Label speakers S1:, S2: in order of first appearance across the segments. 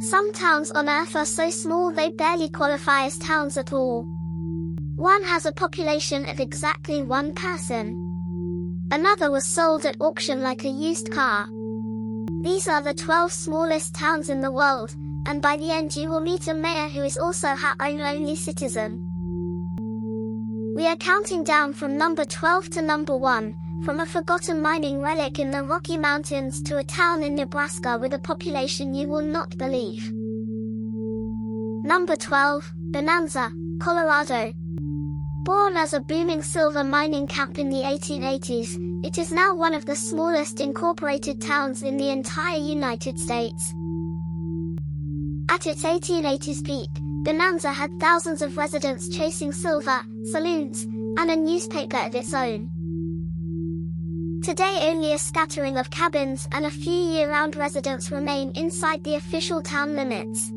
S1: Some towns on Earth are so small they barely qualify as towns at all. One has a population of exactly 1 person. Another was sold at auction like a used car. These are the 12 smallest towns in the world, and by the end you will meet a mayor who is also her own only citizen. We are counting down from number 12 to number 1, from a forgotten mining relic in the Rocky Mountains to a town in Nebraska with a population you will not believe. Number 12, Bonanza, Colorado. Born as a booming silver mining camp in the 1880s, it is now one of the smallest incorporated towns in the entire United States. At its 1880s peak, Bonanza had thousands of residents chasing silver, saloons, and a newspaper of its own. Today only a scattering of cabins and a few year-round residents remain inside the official town limits.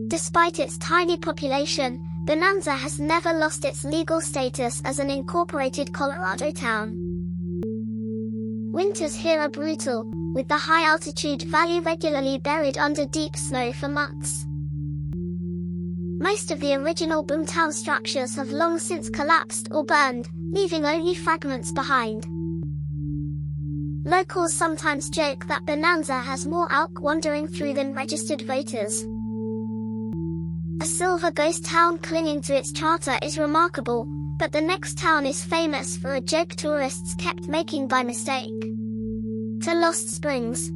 S1: Despite its tiny population, Bonanza has never lost its legal status as an incorporated Colorado town. Winters here are brutal, with the high-altitude valley regularly buried under deep snow for months. Most of the original boomtown structures have long since collapsed or burned, leaving only fragments behind. Locals sometimes joke that Bonanza has more elk wandering through than registered voters. A silver ghost town clinging to its charter is remarkable, but the next town is famous for a joke tourists kept making by mistake. To Lost Springs.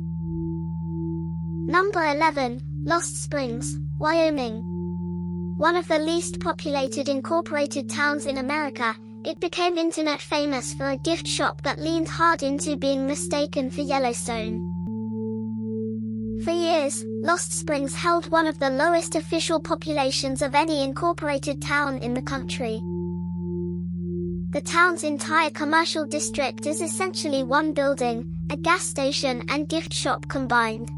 S1: Number 11, Lost Springs, Wyoming. One of the least populated incorporated towns in America, it became internet famous for a gift shop that leaned hard into being mistaken for Yellowstone. For years, Lost Springs held one of the lowest official populations of any incorporated town in the country. The town's entire commercial district is essentially one building, a gas station and gift shop combined.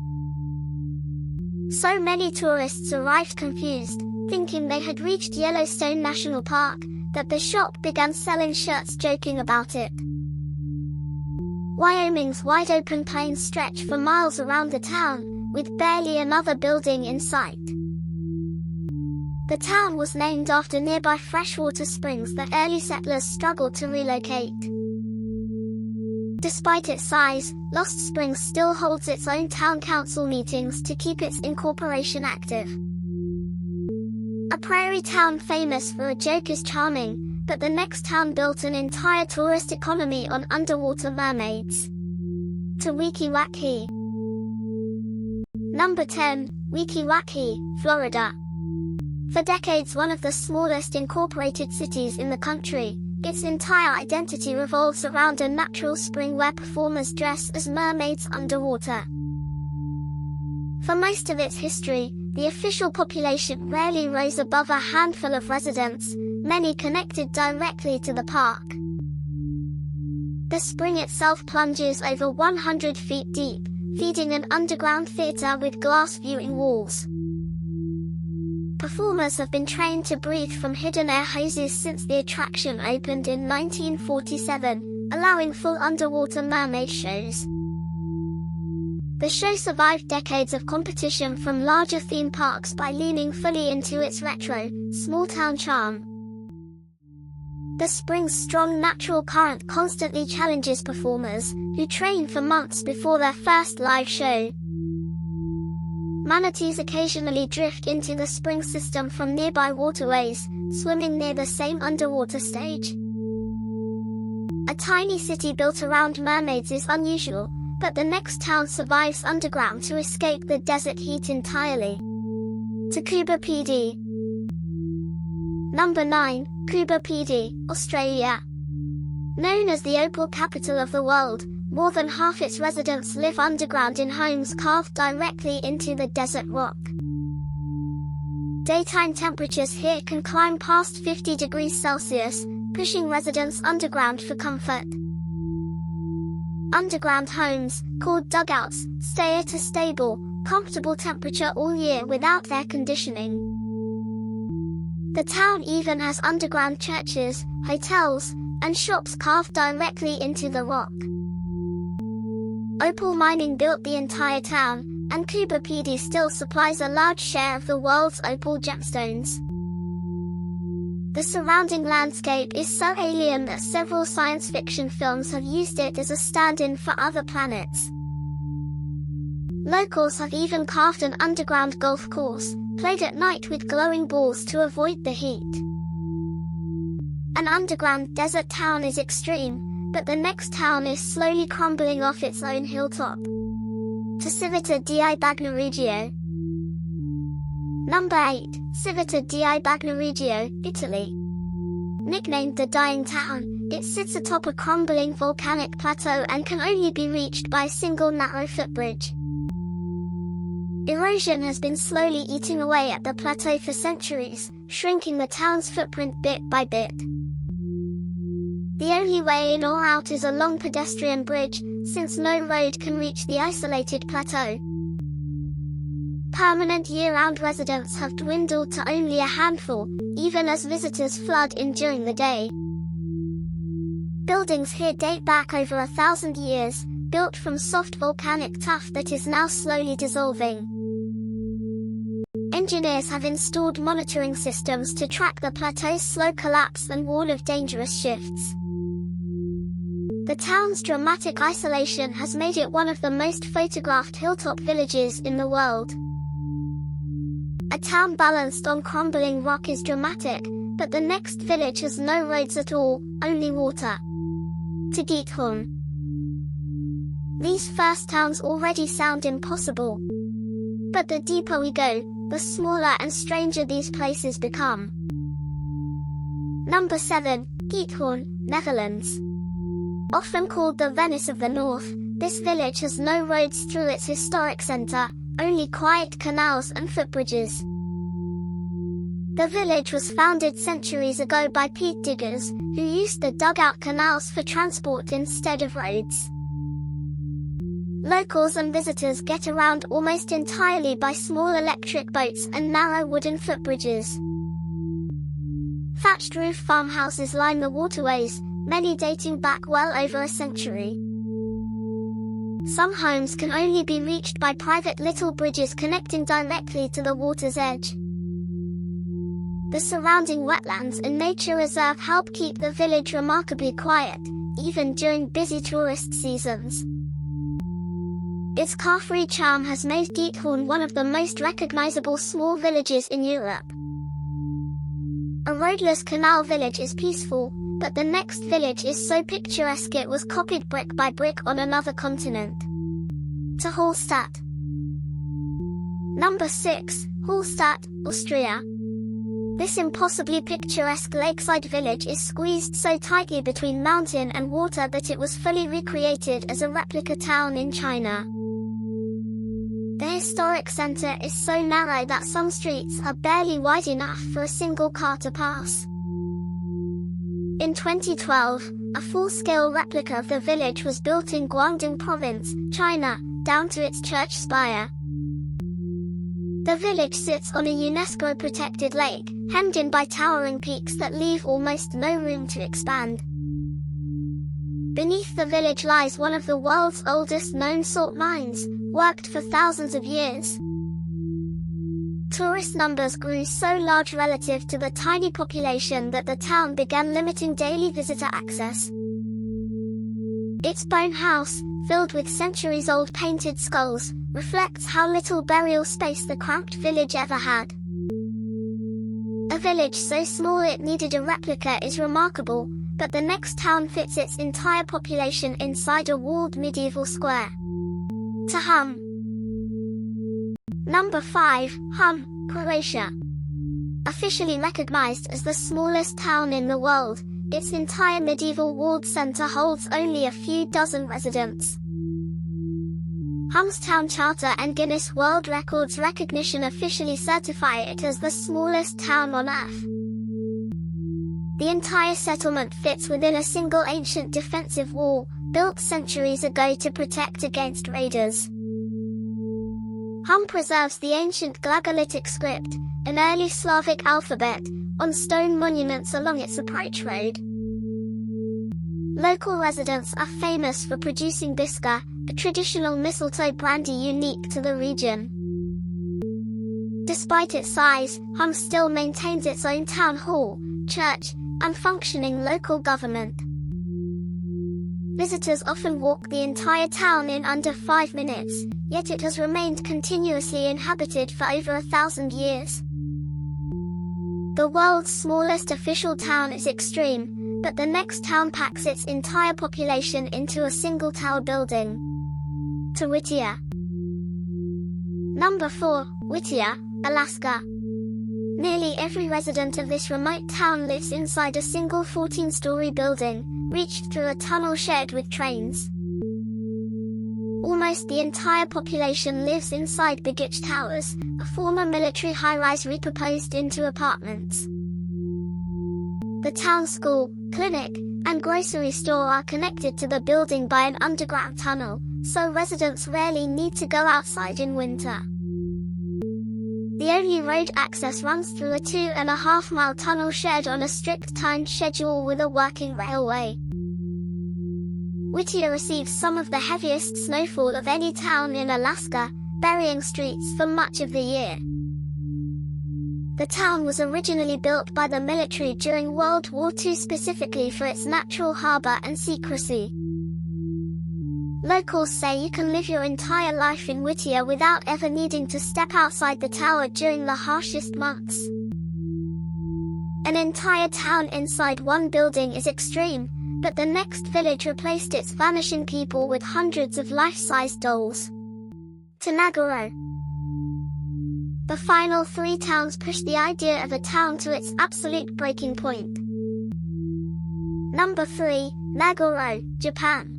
S1: So many tourists arrived confused, thinking they had reached Yellowstone National Park, that the shop began selling shirts joking about it. Wyoming's wide-open plains stretch for miles around the town, with barely another building in sight. The town was named after nearby freshwater springs that early settlers struggled to relocate. Despite its size, Lost Springs still holds its own town council meetings to keep its incorporation active. A prairie town famous for a joke is charming, but the next town built an entire tourist economy on underwater mermaids. To Weeki-Wachee. Number 10, Weeki-Wachee, Florida. For decades one of the smallest incorporated cities in the country, its entire identity revolves around a natural spring where performers dress as mermaids underwater. For most of its history, the official population rarely rose above a handful of residents, many connected directly to the park. The spring itself plunges over 100 feet deep, feeding an underground theater with glass viewing walls. Performers have been trained to breathe from hidden air hoses since the attraction opened in 1947, allowing full underwater mermaid shows. The show survived decades of competition from larger theme parks by leaning fully into its retro, small-town charm. The spring's strong natural current constantly challenges performers, who train for months before their first live show. Manatees occasionally drift into the spring system from nearby waterways, swimming near the same underwater stage. A tiny city built around mermaids is unusual, but the next town survives underground to escape the desert heat entirely. Tacubaya PD. Number 9, Tacubaya PD, Australia. Known as the opal capital of the world, more than half its residents live underground in homes carved directly into the desert rock. Daytime temperatures here can climb past 50 degrees Celsius, pushing residents underground for comfort. Underground homes, called dugouts, stay at a stable, comfortable temperature all year without air conditioning. The town even has underground churches, hotels, and shops carved directly into the rock. Opal mining built the entire town, and Kubapedi still supplies a large share of the world's opal gemstones. The surrounding landscape is so alien that several science fiction films have used it as a stand-in for other planets. Locals have even carved an underground golf course, played at night with glowing balls to avoid the heat. An underground desert town is extreme, but the next town is slowly crumbling off its own hilltop. To Civita di Bagnoregio. Number 8. Civita di Bagnoregio, Italy. Nicknamed the Dying Town, it sits atop a crumbling volcanic plateau and can only be reached by a single narrow footbridge. Erosion has been slowly eating away at the plateau for centuries, shrinking the town's footprint bit by bit. The only way in or out is a long pedestrian bridge, since no road can reach the isolated plateau. Permanent year-round residents have dwindled to only a handful, even as visitors flood in during the day. Buildings here date back over 1,000 years, built from soft volcanic tuff that is now slowly dissolving. Engineers have installed monitoring systems to track the plateau's slow collapse and warn of dangerous shifts. The town's dramatic isolation has made it one of the most photographed hilltop villages in the world. A town balanced on crumbling rock is dramatic, but the next village has no roads at all, only water. To Githorn. These first towns already sound impossible. But the deeper we go, the smaller and stranger these places become. Number 7. Githorn, Netherlands. Often called the Venice of the North, this village has no roads through its historic center, only quiet canals and footbridges. The village was founded centuries ago by peat diggers, who used the dugout canals for transport instead of roads. Locals and visitors get around almost entirely by small electric boats and narrow wooden footbridges. Thatched roof farmhouses line the waterways, many dating back well over a century. Some homes can only be reached by private little bridges connecting directly to the water's edge. The surrounding wetlands and nature reserve help keep the village remarkably quiet, even during busy tourist seasons. Its car-free charm has made Githorn one of the most recognizable small villages in Europe. A roadless canal village is peaceful, but the next village is so picturesque it was copied brick by brick on another continent. To Hallstatt. Number 6. Hallstatt, Austria. This impossibly picturesque lakeside village is squeezed so tightly between mountain and water that it was fully recreated as a replica town in China. The historic center is so narrow that some streets are barely wide enough for a single car to pass. In 2012, a full-scale replica of the village was built in Guangdong Province, China, down to its church spire. The village sits on a UNESCO-protected lake, hemmed in by towering peaks that leave almost no room to expand. Beneath the village lies one of the world's oldest known salt mines, worked for thousands of years. Tourist numbers grew so large relative to the tiny population that the town began limiting daily visitor access. Its bone house, filled with centuries-old painted skulls, reflects how little burial space the cramped village ever had. A village so small it needed a replica is remarkable, but the next town fits its entire population inside a walled medieval square. To Hum. Number 5. Hum, Croatia. Officially recognized as the smallest town in the world, its entire medieval walled center holds only a few dozen residents. Hum's town charter and Guinness World Records recognition officially certify it as the smallest town on Earth. The entire settlement fits within a single ancient defensive wall, built centuries ago to protect against raiders. Hum preserves the ancient Glagolitic script, an early Slavic alphabet, on stone monuments along its approach road. Local residents are famous for producing biska, a traditional mistletoe brandy unique to the region. Despite its size, Hum still maintains its own town hall, church, and functioning local government. Visitors often walk the entire town in under 5 minutes, yet it has remained continuously inhabited for over 1,000 years. The world's smallest official town is extreme, but the next town packs its entire population into a single tower building. To Whittier. Number 4, Whittier, Alaska. Nearly every resident of this remote town lives inside a single 14-story building, reached through a tunnel shared with trains. Almost the entire population lives inside Begich Towers, a former military high-rise repurposed into apartments. The town school, clinic, and grocery store are connected to the building by an underground tunnel, so residents rarely need to go outside in winter. The only road access runs through a 2.5-mile tunnel shared on a strict timed schedule with a working railway. Whittier receives some of the heaviest snowfall of any town in Alaska, burying streets for much of the year. The town was originally built by the military during World War II specifically for its natural harbor and secrecy. Locals say you can live your entire life in Whittier without ever needing to step outside the tower during the harshest months. An entire town inside one building is extreme, but the next village replaced its vanishing people with hundreds of life-size dolls. To Nagoro. The final 3 towns push the idea of a town to its absolute breaking point. Number 3, Nagoro, Japan.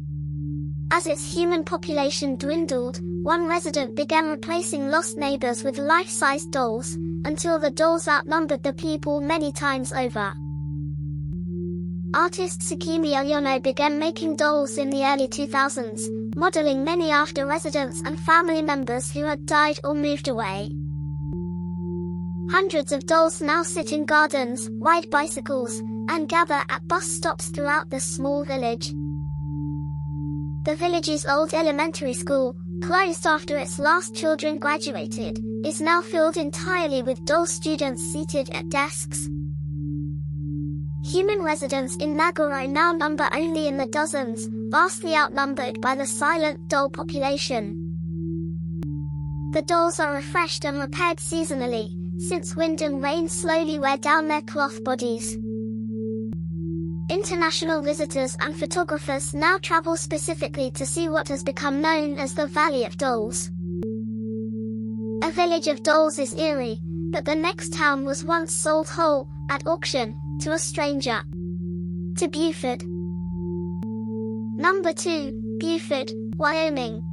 S1: As its human population dwindled, one resident began replacing lost neighbors with life-size dolls, until the dolls outnumbered the people many times over. Artist Tsukimi Oyono began making dolls in the early 2000s, modeling many after residents and family members who had died or moved away. Hundreds of dolls now sit in gardens, ride bicycles, and gather at bus stops throughout this small village. The village's old elementary school, closed after its last children graduated, is now filled entirely with doll students seated at desks. Human residents in Nagoro now number only in the dozens, vastly outnumbered by the silent doll population. The dolls are refreshed and repaired seasonally, since wind and rain slowly wear down their cloth bodies. International visitors and photographers now travel specifically to see what has become known as the Valley of Dolls. A village of dolls is eerie, but the next town was once sold whole, at auction, to a stranger. To Buford. Number 2, Buford, Wyoming.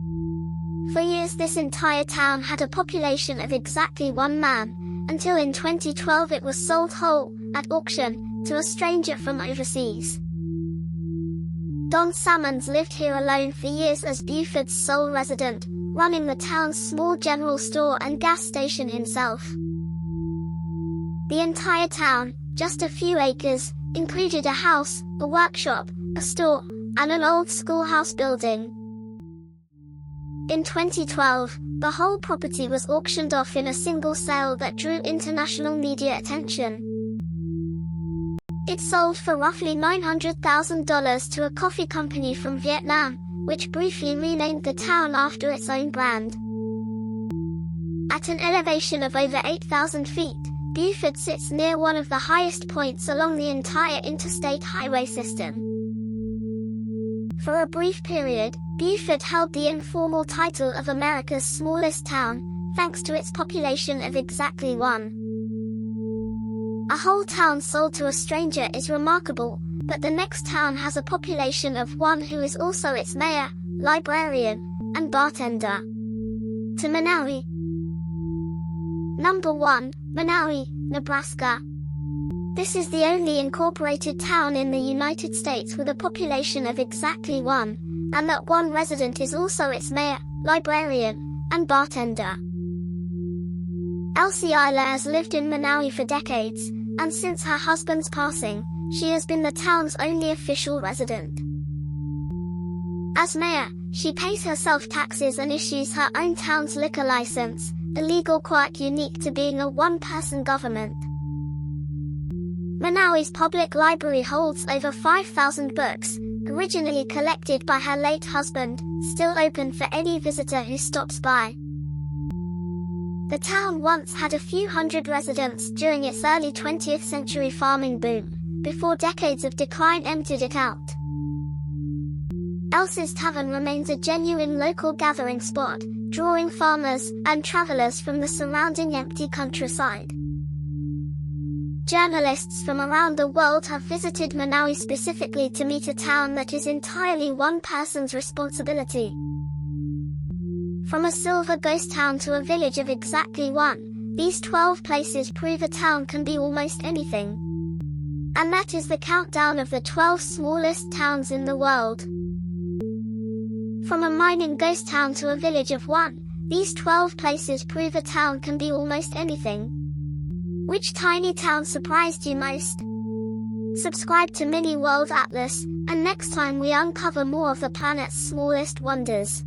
S1: For years this entire town had a population of exactly 1 man, until in 2012 it was sold whole, at auction, to a stranger from overseas. Don Salmons lived here alone for years as Buford's sole resident, running the town's small general store and gas station himself. The entire town, just a few acres, included a house, a workshop, a store, and an old schoolhouse building. In 2012, the whole property was auctioned off in a single sale that drew international media attention. It sold for roughly $900,000 to a coffee company from Vietnam, which briefly renamed the town after its own brand. At an elevation of over 8,000 feet, Buford sits near one of the highest points along the entire interstate highway system. For a brief period, Buford held the informal title of America's smallest town, thanks to its population of exactly 1. A whole town sold to a stranger is remarkable, but the next town has a population of 1 who is also its mayor, librarian, and bartender. To Manawi. Number 1, Manawi, Nebraska. This is the only incorporated town in the United States with a population of exactly 1, and that 1 resident is also its mayor, librarian, and bartender. Elsie Eiler has lived in Manawi for decades, and since her husband's passing, she has been the town's only official resident. As mayor, she pays herself taxes and issues her own town's liquor license, a legal quirk unique to being a one-person government. Manawi's public library holds over 5,000 books, originally collected by her late husband, still open for any visitor who stops by. The town once had a few hundred residents during its early 20th century farming boom, before decades of decline emptied it out. Elsa's Tavern remains a genuine local gathering spot, drawing farmers and travelers from the surrounding empty countryside. Journalists from around the world have visited Manawi specifically to meet a town that is entirely one person's responsibility. From a silver ghost town to a village of exactly one, these 12 places prove a town can be almost anything. And that is the countdown of the 12 smallest towns in the world. From a mining ghost town to a village of one, these 12 places prove a town can be almost anything. Which tiny town surprised you most? Subscribe to Mini World Atlas, and next time we uncover more of the planet's smallest wonders.